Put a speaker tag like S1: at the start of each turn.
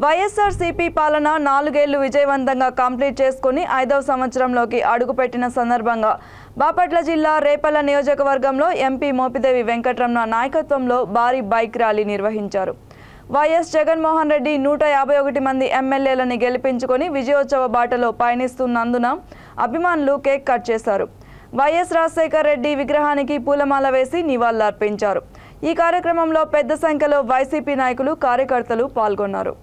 S1: వైఎస్ఆర్సీపీ పాలన 4 ఏళ్లు విజయవంతంగా కంప్లీట్ చేసుకుని 5వ సంవత్సరంలోకి అడుగుపెట్టిన సందర్భంగా బాపట్ల జిల్లా రేపల్ల నియోజకవర్గంలో ఎంపీ మోపిదేవి వెంకటరమణ నాయకత్వంలో భారీ బైక్ ర్యాలీ నిర్వహించారు. వైఎస్ జగన్మోహన్ రెడ్డి 151 మంది ఎమ్మెల్యేలను గెలిపించుకొని విజయోత్సవ బాటలో పయనిస్తున్నందున అభిమానులు కేక్ కట్ చేశారు. వైఎస్ రాజశేఖర్ రెడ్డి విగ్రహానికి పూలమాల వేసి నివాళులర్పించారు. ఈ కార్యక్రమంలో పెద్ద సంఖ్యలో వైసీపీ నాయకులు, కార్యకర్తలు పాల్గొన్నారు.